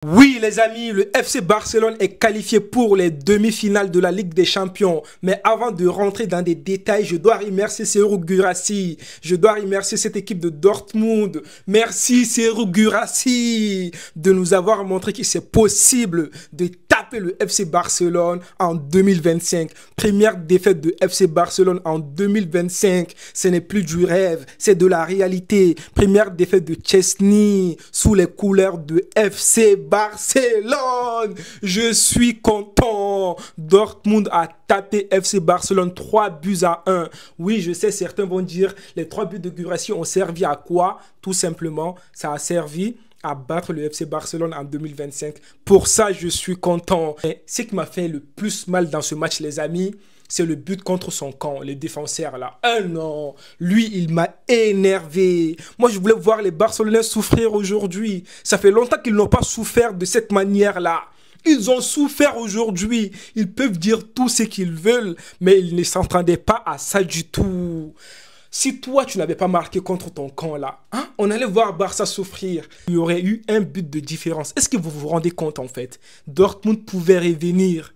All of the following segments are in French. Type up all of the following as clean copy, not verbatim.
Oui les amis, le FC Barcelone est qualifié pour les demi-finales de la Ligue des Champions. Mais avant de rentrer dans des détails, je dois remercier Serhou Guirassy. Je dois remercier cette équipe de Dortmund. Merci Serhou Guirassy de nous avoir montré que c'est possible de taper le FC Barcelone en 2025. Première défaite de FC Barcelone en 2025. Ce n'est plus du rêve, c'est de la réalité. Première défaite de Chesney sous les couleurs de FC Barcelone. Je suis content. Dortmund a tapé FC Barcelone 3-1. Oui, je sais, certains vont dire les 3 buts de Guirassy ont servi à quoi? Tout simplement, ça a servi à battre le FC Barcelone en 2025. Pour ça, je suis content. Mais ce qui m'a fait le plus mal dans ce match, les amis, c'est le but contre son camp, le défenseur là. Ah non, lui, il m'a énervé. Moi, je voulais voir les Barcelonais souffrir aujourd'hui. Ça fait longtemps qu'ils n'ont pas souffert de cette manière-là. Ils ont souffert aujourd'hui. Ils peuvent dire tout ce qu'ils veulent, mais ils ne s'entendaient pas à ça du tout. Si toi, tu n'avais pas marqué contre ton camp là, hein, on allait voir Barça souffrir. Il y aurait eu un but de différence. Est-ce que vous vous rendez compte en fait? Dortmund pouvait revenir.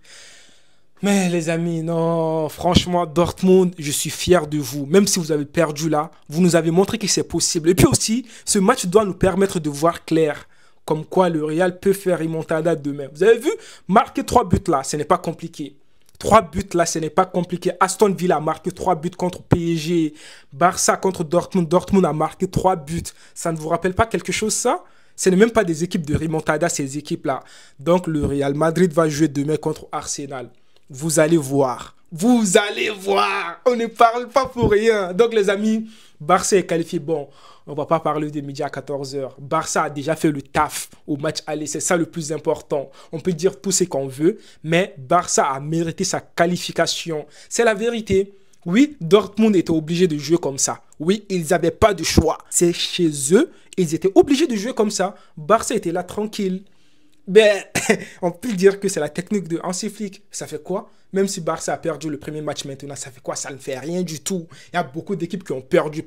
Mais les amis, non, franchement, Dortmund, je suis fier de vous. Même si vous avez perdu là, vous nous avez montré que c'est possible. Et puis aussi, ce match doit nous permettre de voir clair. Comme quoi le Real peut faire remontada demain. Vous avez vu, marquer 3 buts là, ce n'est pas compliqué. 3 buts là, ce n'est pas compliqué. Aston Villa a marqué 3 buts contre PSG. Barça contre Dortmund. Dortmund a marqué 3 buts. Ça ne vous rappelle pas quelque chose ça? Ce n'est même pas des équipes de remontada, ces équipes-là. Donc le Real Madrid va jouer demain contre Arsenal. Vous allez voir. Vous allez voir. On ne parle pas pour rien. Donc les amis, Barça est qualifié. Bon, on ne va pas parler de midi à 14 h. Barça a déjà fait le taf au match aller. C'est ça le plus important. On peut dire tout ce qu'on veut, mais Barça a mérité sa qualification. C'est la vérité. Oui, Dortmund était obligé de jouer comme ça. Oui, ils n'avaient pas de choix. C'est chez eux, ils étaient obligés de jouer comme ça. Barça était là tranquille. Ben, on peut dire que c'est la technique de Hansi Flick. Ça fait quoi? Même si Barça a perdu le premier match maintenant, ça fait quoi? Ça ne fait rien du tout. Il y a beaucoup d'équipes qui ont perdu.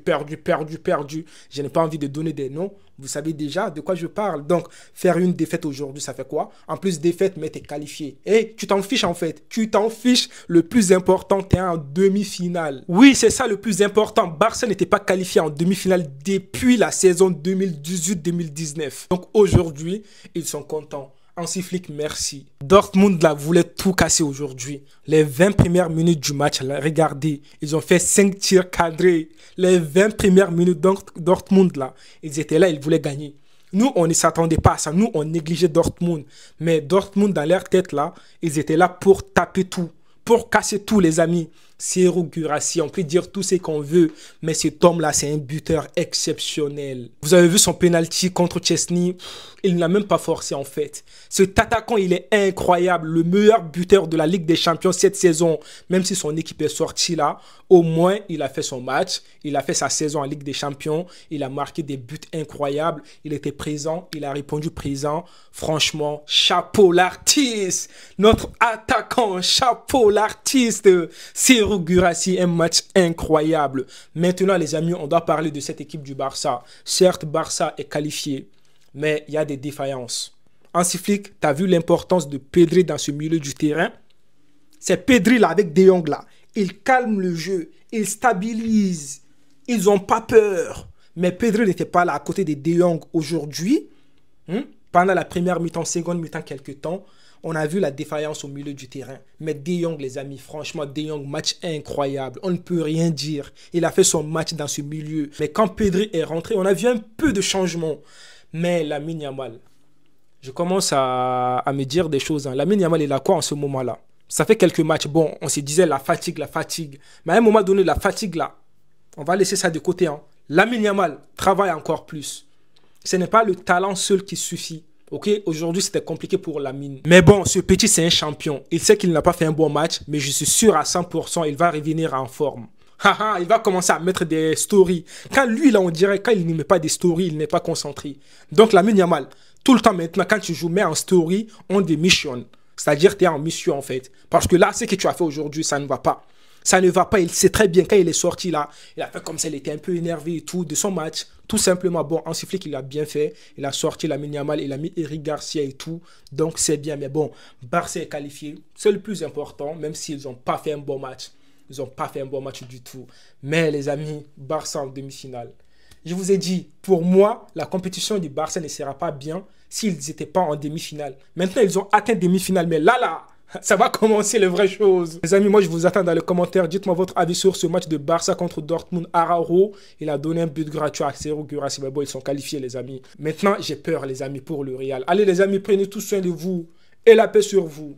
Je n'ai pas envie de donner des noms. Vous savez déjà de quoi je parle. Donc, faire une défaite aujourd'hui, ça fait quoi? En plus, défaite, mais t'es qualifié. Et tu t'en fiches en fait. Tu t'en fiches. Le plus important, t'es en demi-finale. Oui, c'est ça le plus important. Barça n'était pas qualifié en demi-finale depuis la saison 2018-2019. Donc aujourd'hui, ils sont contents. Hansi Flick, merci. Dortmund là, voulait tout casser aujourd'hui. Les 20 premières minutes du match, là, regardez, ils ont fait 5 tirs cadrés. Les 20 premières minutes, donc Dortmund là, ils étaient là, ils voulaient gagner. Nous, on ne s'attendait pas à ça. Nous, on négligeait Dortmund. Mais Dortmund, dans leur tête là, ils étaient là pour taper tout, pour casser tout, les amis. Serhou Guirassy, on peut dire tout ce qu'on veut, mais cet homme-là, c'est un buteur exceptionnel. Vous avez vu son penalty contre Chesney? Il n'a même pas forcé en fait. Cet attaquant, il est incroyable. Le meilleur buteur de la Ligue des Champions cette saison. Même si son équipe est sortie là, au moins, il a fait son match. Il a fait sa saison en Ligue des Champions. Il a marqué des buts incroyables. Il était présent. Il a répondu présent. Franchement, chapeau l'artiste. Notre attaquant, chapeau l'artiste. Serhou Guirassy, un match incroyable. Maintenant, les amis, on doit parler de cette équipe du Barça. Certes, Barça est qualifié, mais il y a des défaillances. Hansi Flick, tu as vu l'importance de Pedri dans ce milieu du terrain? C'est Pedri là avec De Jong là. Il calme le jeu, il stabilise. Ils n'ont pas peur. Mais Pedri n'était pas là à côté de De Jong aujourd'hui. Pendant la première mi-temps, seconde mi-temps, quelques temps, on a vu la défaillance au milieu du terrain. Mais De Jong, les amis, franchement, De Jong, match incroyable. On ne peut rien dire. Il a fait son match dans ce milieu. Mais quand Pedri est rentré, on a vu un peu de changement. Mais Lamine Yamal, je commence à me dire des choses. Lamine Yamal, il a quoi en ce moment-là? Ça fait quelques matchs. Bon, on se disait la fatigue. Mais à un moment donné, la fatigue là, on va laisser ça de côté. Lamine Yamal travaille encore plus. Ce n'est pas le talent seul qui suffit. Ok, aujourd'hui c'était compliqué pour Lamine. Mais bon, ce petit c'est un champion. Il sait qu'il n'a pas fait un bon match, mais je suis sûr à 100% il va revenir en forme. Il va commencer à mettre des stories. Quand lui, là, on dirait, quand il ne met pas des stories, il n'est pas concentré. Donc Lamine Yamal, tout le temps maintenant, quand tu joues, mets en story, on démissionne. C'est-à-dire tu es en mission en fait. Parce que là, ce que tu as fait aujourd'hui, ça ne va pas. Ça ne va pas, il sait très bien quand il est sorti là. Il a fait comme ça, il était un peu énervé et tout de son match. Tout simplement, bon, Hansi Flick, il a bien fait. Il a sorti Lamine Yamal, il a mis Eric Garcia et tout. Donc, c'est bien. Mais bon, Barça est qualifié. C'est le plus important, même s'ils n'ont pas fait un bon match. Ils n'ont pas fait un bon match du tout. Mais les amis, Barça en demi-finale. Je vous ai dit, pour moi, la compétition du Barça ne sera pas bien s'ils n'étaient pas en demi-finale. Maintenant, ils ont atteint demi-finale. Mais là, ça va commencer les vraies choses. Les amis, moi, je vous attends dans les commentaires. Dites-moi votre avis sur ce match de Barça contre Dortmund. Araujo, il a donné un but gratuit à Serhou Guirassy. Mais bon, ils sont qualifiés, les amis. Maintenant, j'ai peur, les amis, pour le Real. Allez, les amis, prenez tout soin de vous et la paix sur vous.